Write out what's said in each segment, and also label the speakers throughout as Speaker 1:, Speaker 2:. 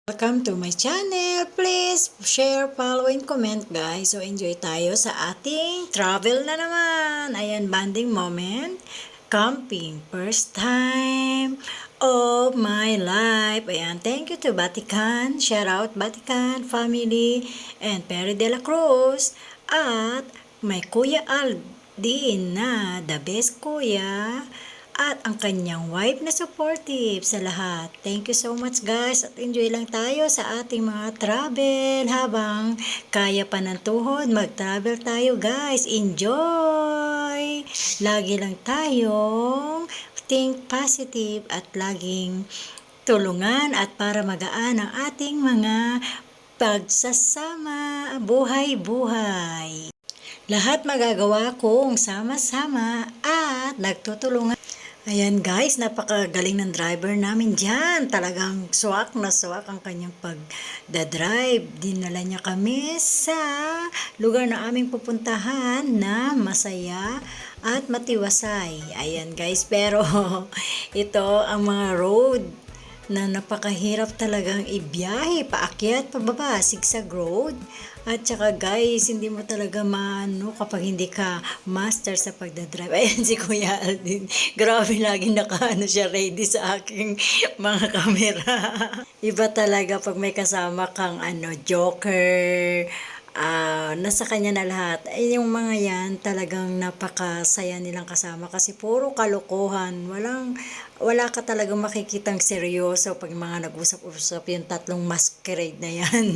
Speaker 1: Welcome to my channel. Please share, follow, and comment guys. So enjoy tayo sa ating travel na naman. Ayan, bonding moment. Camping. First time of my life. Ayan, thank you to Vatican. Shout out Vatican family and Perry de la Cruz. At may Kuya Aldin na the best kuya at ang kanyang wife na supportive sa lahat. Thank you so much guys at enjoy lang tayo sa ating mga travel habang kaya pa ng tuhod. Mag-travel tayo guys. Enjoy! Lagi lang tayong think positive at laging tulungan at para magaan ang ating mga pagsasama buhay-buhay. Lahat magagawa kong sama-sama at nagtutulungan. Ayan guys, napakagaling ng driver namin dyan. Talagang swak na swak ang kanyang pagdadrive. Dinala niya kami sa lugar na aming pupuntahan na masaya at matiwasay. Ayan guys, pero ito ang mga road na napakahirap talagang ibiyahe, paakyat, pababa, zigzag road. At saka guys, hindi mo talaga maano kapag hindi ka master sa pagdadrive. Ayan si Kuya Aldin. Grabe, lagi nakaano siya ready sa aking mga kamera. Iba talaga pag may kasama kang joker. Nasa kanya na lahat. Ay, yung mga yan talagang napakasaya nilang kasama kasi puro kalokohan. Wala ka talagang makikitang seryoso pag mga nag-usap-usap yung tatlong masquerade na yan.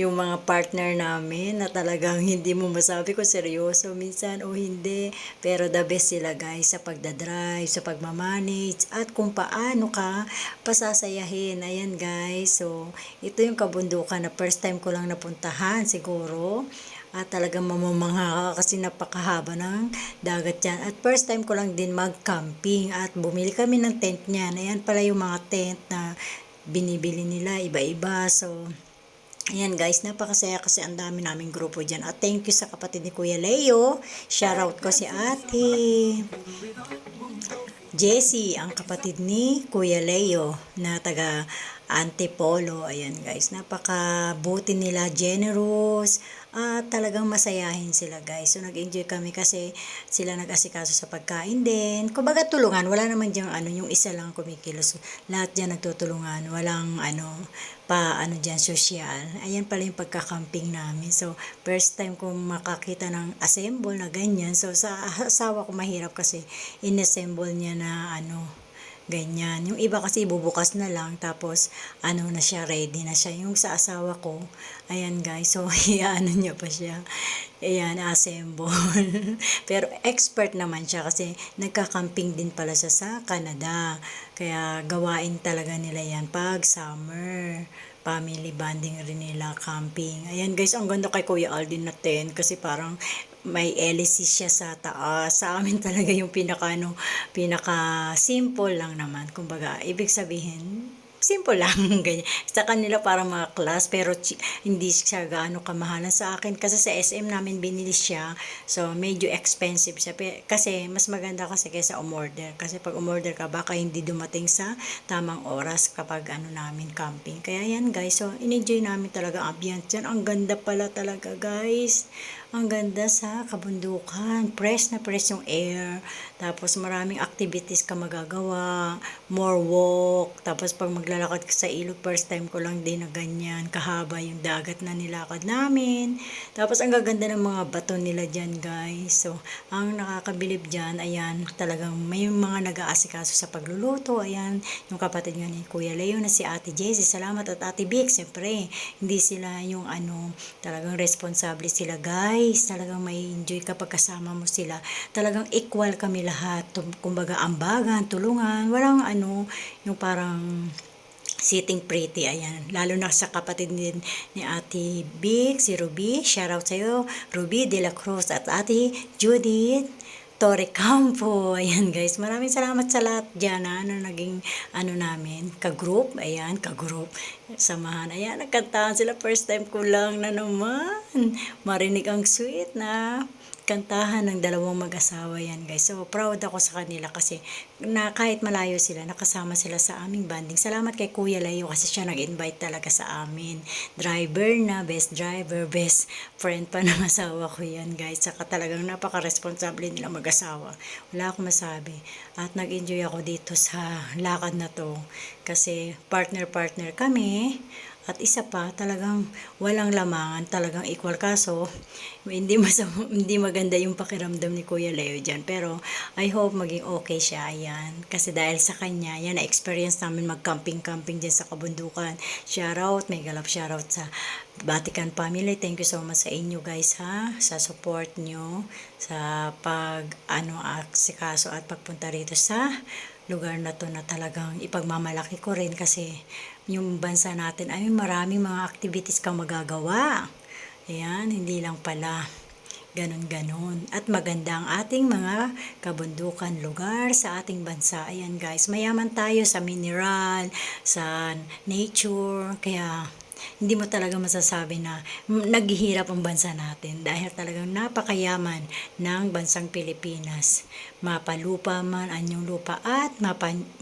Speaker 1: Yung mga partner namin na talagang hindi mo masabi kung seryoso minsan o hindi. Pero the best sila guys sa pagdadrive, sa pagmamanage at kung paano ka pasasayahin. Ayan guys. So, ito yung kabundukan na first time ko lang napuntahan siguro. At talagang mamamangha ka kasi napakahaba ng dagat yan. At first time ko lang din mag-camping at bumili kami ng tent niyan. Ayan pala yung mga tent na binibili nila, iba-iba. So, ayan guys, napakasaya kasi ang dami naming grupo dyan. At thank you sa kapatid ni Kuya Leo. Shoutout ko si ate Jessie, ang kapatid ni Kuya Leo na taga Antipolo. Ayan guys, napakabuti nila, generous, at talagang masayahin sila guys. So nag-enjoy kami kasi sila nag-asikaso sa pagkain din. Kumbaga tulungan, wala naman diyang yung isa lang kumikilos. Lahat diyan nagtutulungan, walang diyan social. Ayan pala yung pagkakamping namin. So first time kong makakita ng assemble na ganyan. So sa asawa ko mahirap kasi inassemble niya na ganyan. Yung iba kasi bubukas na lang tapos na siya, ready na siya. Yung sa asawa ko, ayan guys, so niya pa siya. Ayan, assemble. Pero expert naman siya kasi nagka-camping din pala siya sa Canada. Kaya gawain talaga nila yan pag summer. Family bonding rin nila, camping. Ayan guys, ang ganda kay Kuya Aldin na tent kasi parang may hélice siya sa taas. Sa amin talaga yung pinaka simple lang naman. Kumbaga, ibig sabihin, simple lang, ganyan. Sa kanila parang mga class, pero hindi siya gaano kamahalan sa akin. Kasi sa SM namin binili siya, so medyo expensive siya. Kasi mas maganda kasi kaysa umorder. Kasi pag umorder ka, baka hindi dumating sa tamang oras kapag namin camping. Kaya yan guys, so in-enjoy namin talaga ang ambience yan. Ang ganda pala talaga guys. Ang ganda sa kabundukan. Fresh na fresh yung air. Tapos maraming activities ka magagawa. More walk. Tapos pag maglalakad ka sa ilog, first time ko lang din na ganyan. Kahaba yung dagat na nilakad namin. Tapos ang gaganda ng mga bato nila dyan guys. So, ang nakakabilib dyan, ayan, talagang may mga nag-aasikaso sa pagluluto. Ayan, yung kapatid nga ni Kuya Leo na si Ate Jessie. Salamat at Ate Vic. Siyempre, hindi sila yung talagang responsable sila guys. Talagang may enjoy kapag kasama mo sila. Talagang equal kami lahat. Kumbaga ambagan, tulungan, walang yung parang sitting pretty, ayan. Lalo na sa kapatid din ni Ate Big, si Ruby. Shoutout sa'yo, Ruby de la Cruz at Ate Judith Torre Campo. Ayan guys, maraming salamat sa lahat dyan na naging namin, ka-group. Ayan, ka-group. Samahan. Ayan, nagkantahan sila. First time ko lang na naman marinig ang sweet na kantahan ng dalawang mag-asawa yan guys. So proud ako sa kanila kasi na kahit malayo sila, nakasama sila sa aming banding. Salamat kay Kuya Leo kasi siya nag-invite talaga sa amin. Driver na, best driver, best friend pa ng asawa ko yan guys. Saka talagang napaka-responsable nila mag-asawa. Wala akong masabi. At nag-enjoy ako dito sa lakad na to kasi partner-partner kami. At isa pa, talagang walang lamangan, talagang equal kaso. Hindi maganda yung pakiramdam ni Kuya Leo dyan. Pero I hope maging okay siya. Ayan. Kasi dahil sa kanya, yan na-experience namin mag-camping-camping dyan sa kabundukan. Shoutout, may galap shoutout sa Vatican family. Thank you so much sa inyo guys ha. Sa support nyo. Sa asikaso at pagpunta rito sa lugar na to na talagang ipagmamalaki ko rin kasi yung bansa natin ay maraming mga activities kang magagawa. Ayan, hindi lang pala ganon-ganon. At maganda ang ating mga kabundukan lugar sa ating bansa. Ayan guys, mayaman tayo sa mineral, sa nature, kaya hindi mo talaga masasabi na naghihirap ang bansa natin dahil talagang napakayaman ng bansang Pilipinas. Mapalupa man, anyong lupa at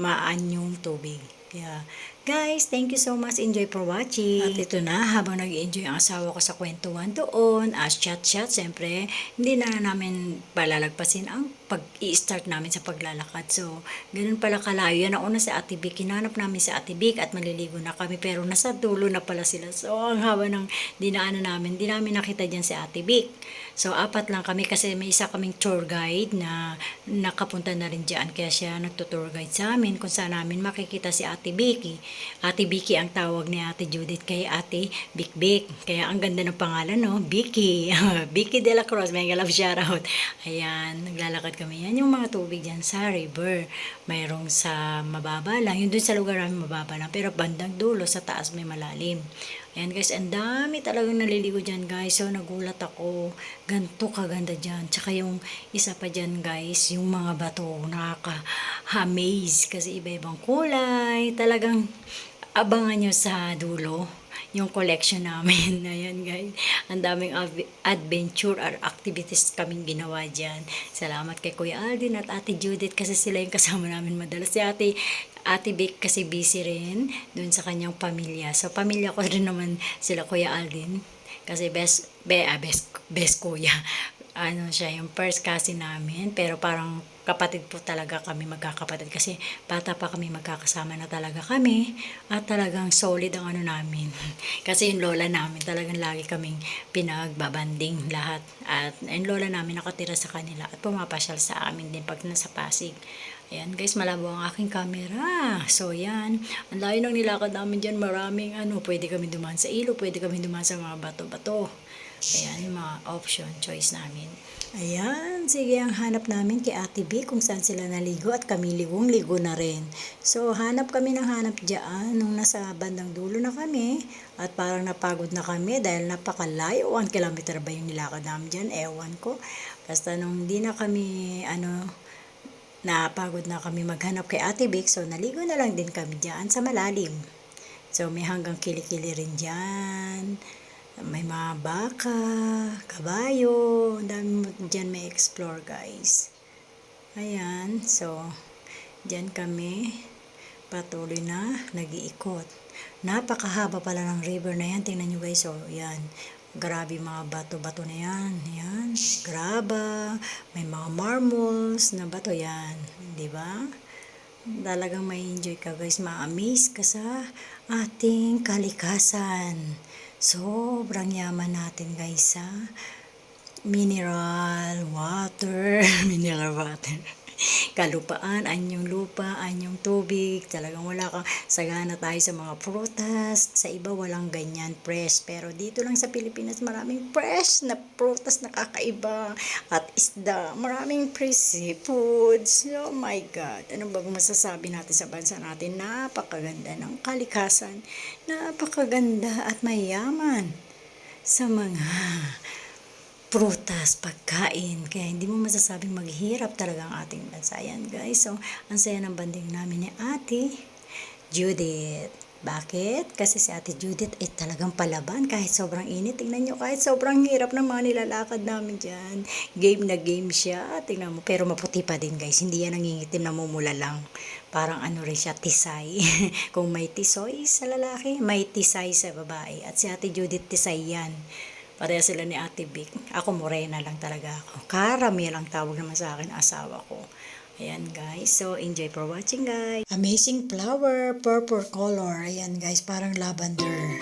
Speaker 1: maanyong tubig. Kaya guys, thank you so much. Enjoy for watching. At ito na, habang nag-enjoy ang asawa ko sa kwentuhan doon, as chat-chat, siyempre, hindi na namin palalagpasin ang pag-i-start namin sa paglalakad. So, ganun pala kalayo. Yan ang una sa Ate Vic. Hinanap namin si Ate Vic at maliligo na kami. Pero nasa dulo na pala sila. So, ang haba ng dinaanan namin. Di namin nakita dyan si Ate Vic. So, 4 lang kami kasi may isa kaming tour guide na nakapunta na rin dyan. Kaya siya nagtutour guide sa amin kung saan namin makikita si Ate Vicky. Ate Vicky ang tawag ni Ate Judith kay Ate Vic Vic. Kaya ang ganda ng pangalan, no? Vicky. Vicky de la Cruz. May love shoutout. Ayan, naglalakad kami. Yan yung mga tubig dyan sa river. Mayroong sa mababa lang. Yung dun sa lugar namin mababa lang. Pero bandang dulo sa taas may malalim. Ayan guys, ang dami talagang naliligo dyan guys. So nagulat ako. Ganto kaganda dyan. Tsaka yung isa pa dyan guys, yung mga bato nakaka-amaze. Kasi iba-ibang kulay. Talagang abangan nyo sa dulo yung collection namin. Ayan guys, ang daming adventure or activities kaming ginawa dyan. Salamat kay Kuya Aldin at Ate Judith kasi sila yung kasama namin madalas. Si Ate Vic kasi busy rin dun sa kanyang pamilya. So pamilya ko rin naman sila Kuya Aldin kasi best kuya. Ano siya, yung first cousin namin, pero parang kapatid po talaga kami, magkakapatid kasi bata pa kami, magkakasama na talaga kami at talagang solid ang ano namin kasi yung lola namin talagang lagi kaming pinagbabanding lahat at yung lola namin nakatira sa kanila at pumapasyal sa amin din pag nasa Pasig. Ayan guys, malabo ang aking camera. So yan, ang layo ng nilakad namin dyan, maraming pwede kami dumaan sa ilo, pwede kami dumaan sa mga bato-bato. Ayan, yung mga option, choice namin. Ayan, sige, ang hanap namin kay Ate B kung saan sila naligo at kami ligong-ligo na rin. So, hanap kami ng hanap dyan nung nasa bandang dulo na kami at parang napagod na kami dahil napakalayo. 1 kilometer ba yung nilakad namin dyan? Ewan ko. Basta nung di na kami, napagod na kami maghanap kay Ate Vic, so naligo na lang din kami dyan sa malalim. So, may hanggang kilikili rin dyan. May mga baka, kabayo, ang dami mo dyan may explore guys. Ayan, so, dyan kami, patuloy na, nag-iikot. Napakahaba pala ng river na yan, tingnan nyo guys, so, yan. Grabe mga bato-bato na yan, yan, graba, may mga marbles na bato yan, di ba? Talagang may enjoy ka guys, ma-amaze ka sa ating kalikasan. Sobrang yaman natin guys sa mineral water, mineral water. Kalupaan, anyong lupa, anyong tubig. Talagang wala kang sagana tayo sa mga prutas. Sa iba walang ganyan fresh. Pero dito lang sa Pilipinas maraming fresh na prutas na kakaiba. At isda, maraming fresh seafoods. Oh my God. Ano ba masasabi natin sa bansa natin? Napakaganda ng kalikasan. Napakaganda at mayaman sa mga prutas, pagkain. Kaya hindi mo masasabing maghirap talaga ang ating bansa. Yan guys. So, ang saya ng banding namin ni Ate Judith. Bakit? Kasi si Ate Judith ay talagang palaban kahit sobrang init. Tingnan nyo, kahit sobrang hirap ng mga nilalakad namin dyan. Game na game siya. Tingnan mo. Pero maputi pa din guys. Hindi yan nangingitim, namumula lang. Parang ano rin siya, tisay. Kung may tisoy sa lalaki, may tisay sa babae. At si Ate Judith tisay yan. Pareha sila ni Ate Vic. Ako morena lang talaga ako. Karami lang tawag naman sa akin asawa ko. Ayan guys, so enjoy for watching guys. Amazing flower, purple color. Ayan guys, parang lavender.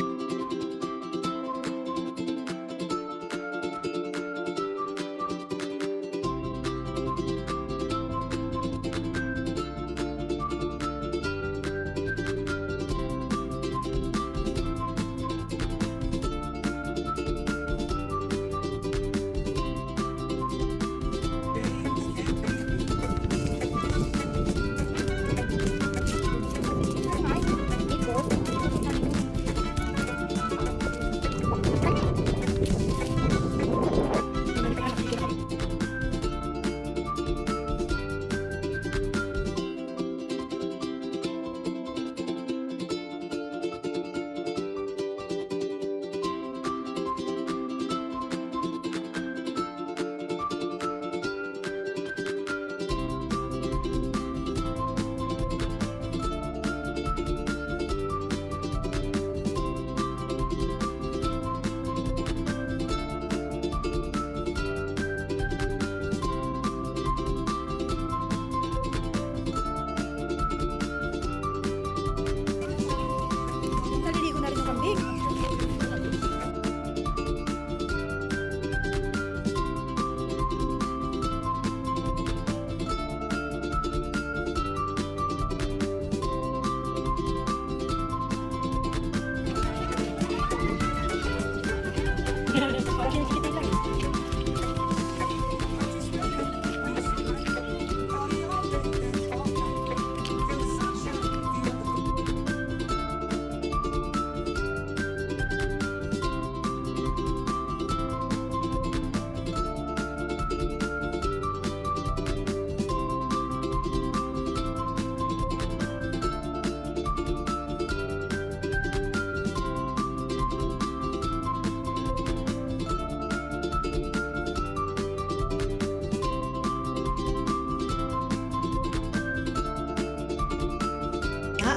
Speaker 1: Naliligo na rin yung kambing.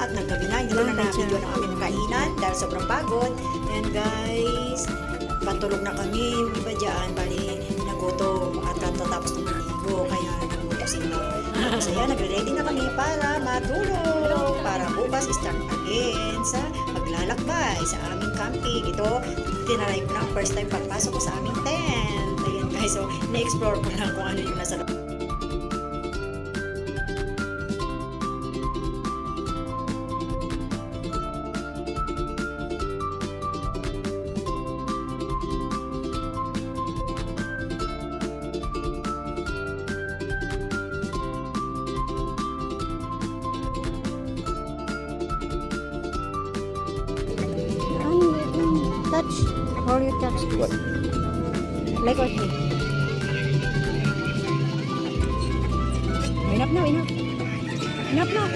Speaker 1: At naggabi na, hindi ko na na-video ng aming kainan dahil sobrang pagod. And guys, patulog na kami, yung iba dyan, bali nagutom at katatapos ng maligo, kaya nagutom sila. So yan, nagre-ready na kami para matulog, para bukas start again sa paglalakbay sa aming camping. Ito, tinaray ko na ang first time pagpasok ko sa aming tent. Ayan guys, so na-explore ko lang kung ano yung nasa loob. Touch. How you touch this?
Speaker 2: What?
Speaker 1: Like okay. Enough now, enough. Enough now.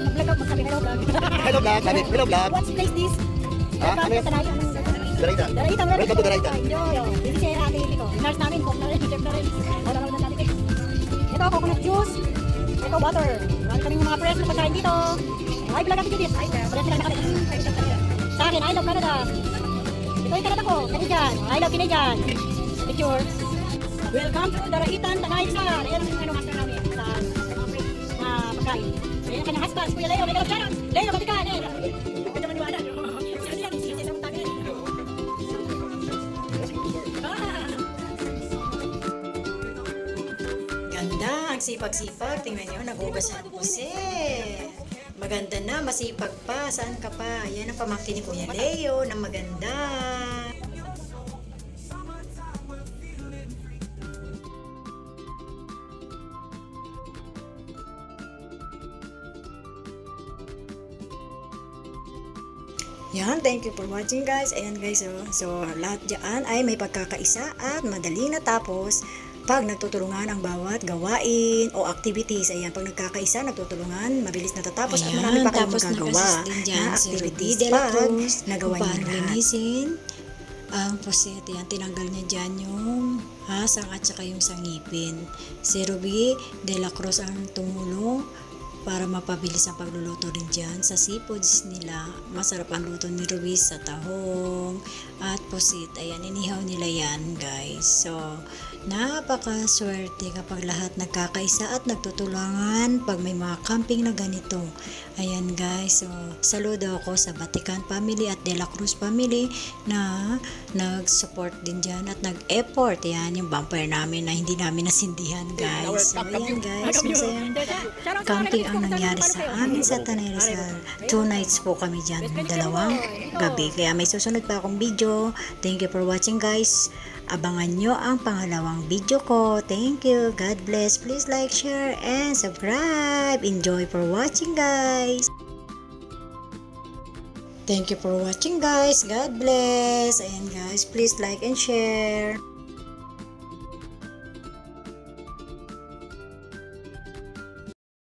Speaker 1: Mag-vlog ako, magsabi hello vlog.
Speaker 2: Hello vlog, sabi, hello vlog.
Speaker 1: What's place this?
Speaker 2: Ah, ano yan? Darita. Welcome to Darita.
Speaker 1: Enjoy. This is si Ate Tito. Nurse namin, cook na rin, chef na rin. Wala lang na natin. Ito, coconut juice. Ito, water. Wala kaming mga fresh na pagkain dito. Ay, vlog natin dito. Fresh na kami. Sa akin, I love Canada. Ito yung Canada ko, Canadian. I love Canadian. Picture. Welcome to Daraitan, Tanay Sar. Ayan ang ano master namin sa mga fresh na pagkain. Ayan ang kanyang husband, Kuya Leo. Leo, Sharon. Leo, matikaan. Ito maniwala. Sige, yan. Sige, sa mga tagay. Ganda, ang sipag-sipag. Tingnan nyo, nagugas ang Jose. Maganda na, masipag pa. Saan ka pa? Yan ang pamangkin ni Kuya Leo na maganda. Yan, thank you for watching guys. Ayan guys, so lahat dyan ay may pagkakaisa at madali natapos pag nagtutulungan ang bawat gawain o activities. Ayan, pag nagkakaisa, nagtutulungan, mabilis natatapos at marami pa kayong magagawa na activities pag nagawa niyo lahat. Linisin ang poset. Ayan, tinanggal niya dyan yung hasang at saka yung sangipin. Si Ruby de la Cruz ang tumulong para mapabilis ang pagluluto rin dyan sa seafoods nila. Masarap ang luto ni Ruby sa tahong at pusit. Ayan, inihaw nila yan guys. So, napakaswerte kapag lahat nagkakaisa at nagtutulungan pag may mga camping na ganito. Ayan guys, so saludo ako sa Vatican family at De La Cruz family na nag-support din dyan at nag-effort. Ayan, yung bumper namin na hindi namin nasindihan guys. So ayan guys, masayang camping ang nangyari sa amin sa Tanay Rizal. 2 nights po kami dyan, 2 gabi. Kaya may susunod pa akong video. Thank you for watching guys. Abangan nyo ang pangalawang video ko. Thank you. God bless. Please like, share, and subscribe. Enjoy for watching guys. Thank you for watching guys. God bless. Ayan guys, please like and share.